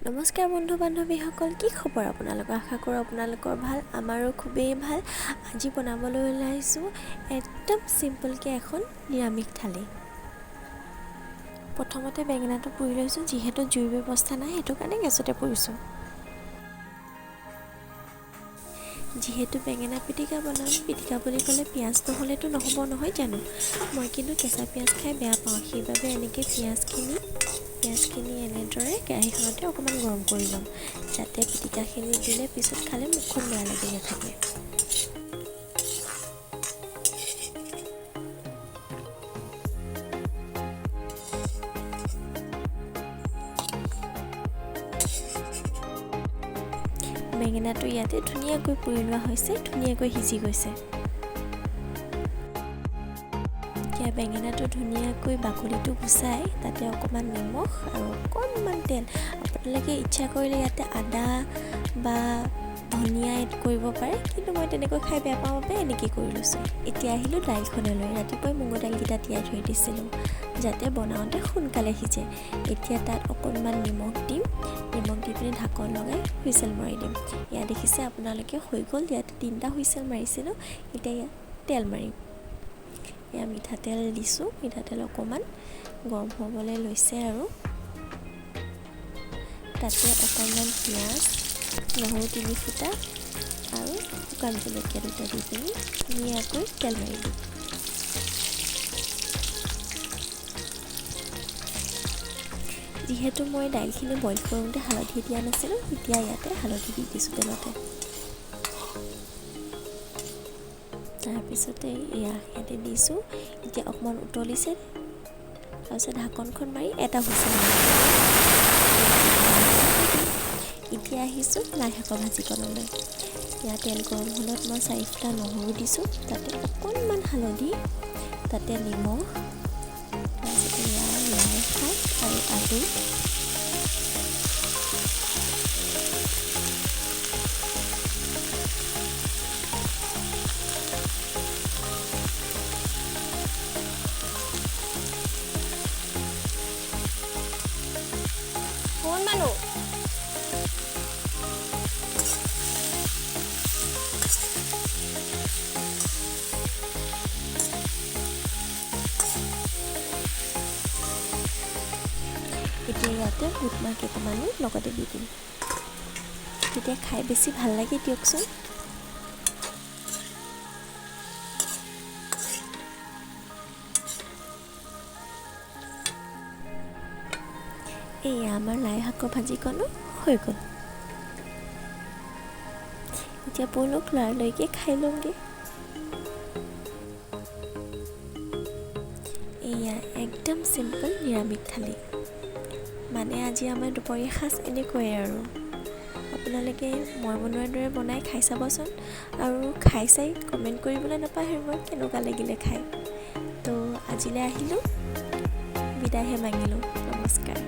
নমস্কাৰ বন্ধু বান্ধৱীসকল, কি খবৰ আপোনালোকৰ? আশা কৰোঁ আপোনালোকৰ ভাল, আমাৰো খুবেই ভাল। আজি বনাবলৈ ওলাইছোঁ একদম চিম্পলকৈ এখন নিৰামিষ থালি। প্ৰথমতে বেঙেনাটো পুৰি লৈছোঁ। যিহেতু জুইৰ ব্যৱস্থা নাই, সেইটো কাৰণে গেছতে পুৰিছোঁ। যিহেতু বেঙেনা পিটিকা বনাম, পিটিকা বুলি ক'লে পিঁয়াজ নহ'লেতো নহ'ব নহয় জানো। মই কিন্তু কেঁচা পিঁয়াজ খাই বেয়া পাওঁ, সেইবাবে এনেকৈ পিঁয়াজখিনি এনেদৰে কেৰাহীখনতে অকণমান গৰম কৰি ল'ম, যাতে পিটিকাখিনি দিলে পিছত খালে মুখখন বেয়া লাগি নাথাকে। বেঙেনাটো ইয়াতে ধুনীয়াকৈ পুৰি লোৱা হৈছে, ধুনীয়াকৈ সিজি গৈছে। এতিয়া বেঙেনাটো ধুনীয়াকৈ বাকলিটো গুচাই তাতে অকণমান নিমখ আৰু অকণমান তেল, আপোনালোকে ইচ্ছা কৰিলে ইয়াতে আদা বা ধনিয়া এড কৰিব পাৰে, কিন্তু মই তেনেকৈ খাই বেয়া পাওঁ বাবে এনেকৈ কৰি লৈছোঁ। এতিয়া আহিলোঁ দাইলখনলৈ। ৰাতিপুৱাই মগু দাইলকেইটা তিয়াই থৈ দিছিলোঁ যাতে বনাওঁতে সোনকালে সিজে। এতিয়া তাত অকণমান নিমখ দিম, নিমখ দি পিনি ঢাকন লগাই হুইচেল মাৰি দিম। ইয়াত দেখিছে আপোনালোকে হৈ গ'ল, ইয়াতে 3টা হুইচেল মাৰিছিলোঁ। এতিয়া ইয়াত তেল মাৰিম। এয়া মিঠাতেল দিছোঁ, মিঠাতেল অকণমান গৰম হ'বলৈ লৈছে আৰু তাতে অকণমান পিঁয়াজ, নহৰু 3 ফুটা আৰু শুকান জলকীয়া 2টা দি পিনি ধুনীয়াকৈ তেল মাৰি দিম। যিহেতু মই দাইলখিনি বইল কৰোঁতে হালধি দিয়া নাছিলোঁ, এতিয়া ইয়াতে হালধি দি দিছোঁ তেলতে। তাৰপিছতে ইয়াতে দিছোঁ। এতিয়া অকণমান উতলিছে, তাৰপিছত ঢাকনখন মাৰি এটা হুইচেল মাৰিম। এতিয়া আহিছোঁ লাই শাকৰ ভাজিকণলৈ। ইয়াত তেল গৰম হ'লত মই 4 ফুটা নহৰু দিছোঁ, তাতে অকণমান হালধি, তাতে নিমখ, তাৰপিছতে লাই শাক আৰু আলু, এতিয়া ইয়াতে বুটমাহ কেইটামানো লগতে দি দিম, তেতিয়া খাই বেছি ভাল লাগে দিয়কচোন। এয়া আমাৰ লাই শাকৰ ভাজিকণো হৈ গ'ল। এতিয়া বলক লৰালৰিকৈ খাই লওঁগৈ। এয়া একদম চিম্পল নিৰামিষ থালি। মানে আজি আমাৰ দুপৰীয়া সাজ এনেকৈয়ে আৰু। আপোনালোকে মই বনোৱাৰ দৰে বনাই খাই চাবচোন, আৰু খাই চাই কমেণ্ট কৰিবলৈ নাপাহৰিব কেনেকুৱা লাগিলে খাই। তো আজিলৈ আহিলোঁ, বিদায়হে মাগিলোঁ। নমস্কাৰ।